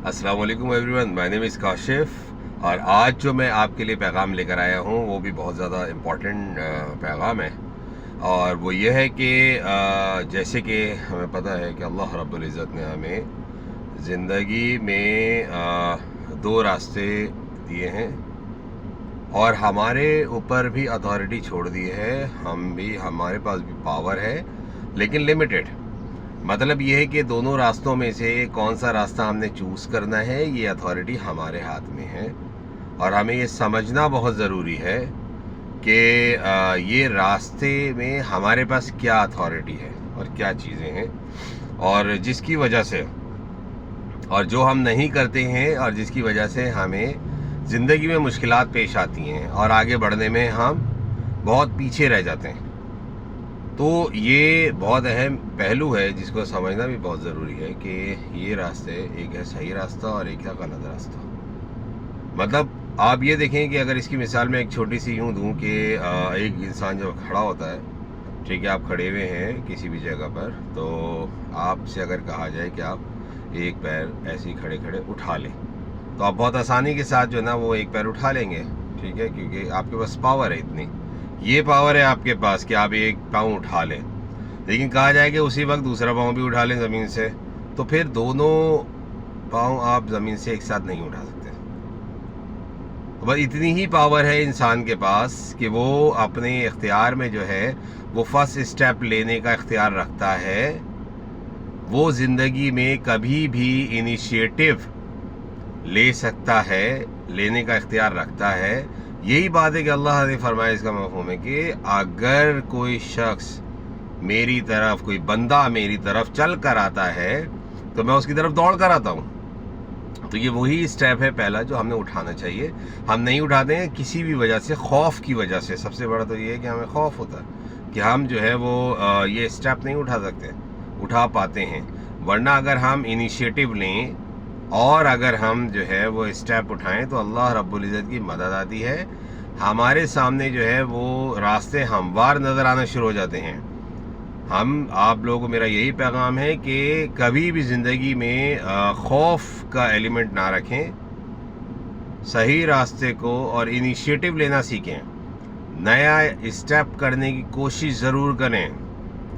अस्सलाम वालेकुम everyone, my name is Kashif. और आज जो मैं आपके लिए पैगाम लेकर आया हूँ वो भी बहुत ज़्यादा इम्पॉर्टेंट पैगाम है। और वो ये है कि जैसे कि हमें पता है कि अल्लाह रब्बुल इज़्ज़त ने हमें ज़िंदगी में दो रास्ते दिए हैं और हमारे ऊपर भी अथॉरिटी छोड़ दी है। हमारे पास भी पावर है लेकिन लिमिटेड। मतलब ये है कि दोनों रास्तों में से कौन सा रास्ता हमने चूज़ करना है, ये अथॉरिटी हमारे हाथ में है। और हमें ये समझना बहुत ज़रूरी है कि ये रास्ते में हमारे पास क्या अथॉरिटी है और क्या चीज़ें हैं, और जिसकी वजह से और जो हम नहीं करते हैं और जिसकी वजह से हमें ज़िंदगी में मुश्किलात पेश आती हैं और आगे बढ़ने में हम बहुत पीछे रह जाते हैं। तो ये बहुत अहम पहलू है जिसको समझना भी बहुत ज़रूरी है कि ये रास्ते, एक है सही रास्ता और एक है गलत रास्ता। मतलब आप ये देखें कि अगर इसकी मिसाल में एक छोटी सी यूँ दूँ कि एक इंसान जब खड़ा होता है, ठीक है, आप खड़े हुए हैं किसी भी जगह पर, तो आपसे अगर कहा जाए कि आप एक पैर ऐसे ही खड़े खड़े उठा लें, तो आप बहुत आसानी के साथ जो है ना वो एक पैर उठा लेंगे, ठीक है, क्योंकि आपके पास पावर है, इतनी ये पावर है आपके पास कि आप एक पाँव उठा लें। लेकिन कहा जाए कि उसी वक्त दूसरा पाँव भी उठा लें ज़मीन से, तो फिर दोनों पाँव आप ज़मीन से एक साथ नहीं उठा सकते। बस इतनी ही पावर है इंसान के पास कि वो अपने इख्तियार में जो है वो फर्स्ट स्टेप लेने का इख्तियार रखता है। वो ज़िंदगी में कभी भी इनिशिएटिव ले सकता है, लेने का इख्तियार रखता है। यही बात है कि अल्लाह ने फरमाया, इसका मफ़हूम है कि अगर कोई शख्स मेरी तरफ, कोई बंदा मेरी तरफ चल कर आता है तो मैं उसकी तरफ दौड़ कर आता हूँ। तो ये वही स्टेप है पहला जो हमने उठाना चाहिए। हम नहीं उठाते हैं किसी भी वजह से, खौफ की वजह से। सबसे बड़ा तो ये है कि हमें खौफ होता है कि हम जो है वो ये स्टेप नहीं उठा पाते हैं। वरना अगर हम इनिशिएटिव लें और अगर हम जो है वो स्टेप उठाएं तो अल्लाह रब्बुल इज़्ज़त की मदद आती है। हमारे सामने जो है वो रास्ते हमवार नज़र आना शुरू हो जाते हैं। आप लोगों को मेरा यही पैगाम है कि कभी भी ज़िंदगी में खौफ का एलिमेंट ना रखें, सही रास्ते को और इनिशिएटिव लेना सीखें, नया स्टेप करने की कोशिश ज़रूर करें,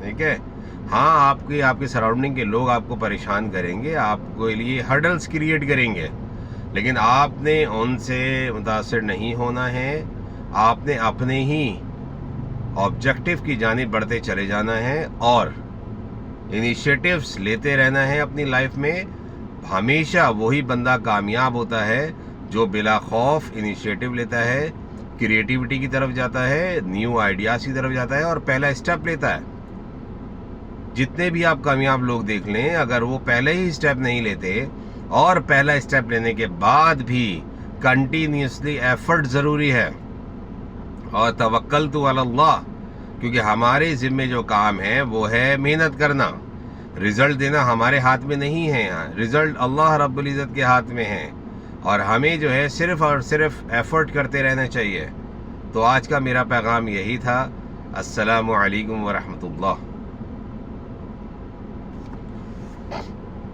ठीक है। हाँ, आपके सराउंडिंग के लोग आपको परेशान करेंगे, आपके लिए हर्डल्स क्रिएट करेंगे, लेकिन आपने उनसे मुतासिर नहीं होना है। आपने अपने ही ऑब्जेक्टिव की जानिब बढ़ते चले जाना है और इनिशिएटिव्स लेते रहना है अपनी लाइफ में। हमेशा वही बंदा कामयाब होता है जो बिला खौफ इनिशिएटिव लेता है, क्रिएटिविटी की तरफ जाता है, न्यू आइडियाज़ की तरफ जाता है और पहला स्टेप लेता है। जितने भी आप कामयाब लोग देख लें, अगर वो पहले ही स्टेप नहीं लेते और पहला स्टेप लेने के बाद भी कंटिन्यूसली एफर्ट ज़रूरी है और तवक्कलतु अलल्लाह, क्योंकि हमारे ज़िम्मे जो काम है वो है मेहनत करना। रिज़ल्ट देना हमारे हाथ में नहीं है, यहाँ रिज़ल्ट अल्लाह रब्बुल इज़्ज़त के हाथ में है और हमें जो है सिर्फ़ और सिर्फ एफ़र्ट करते रहना चाहिए। तो आज का मेरा पैगाम यही था। अस्सलामु अलैकुम व रहमतुल्लाह।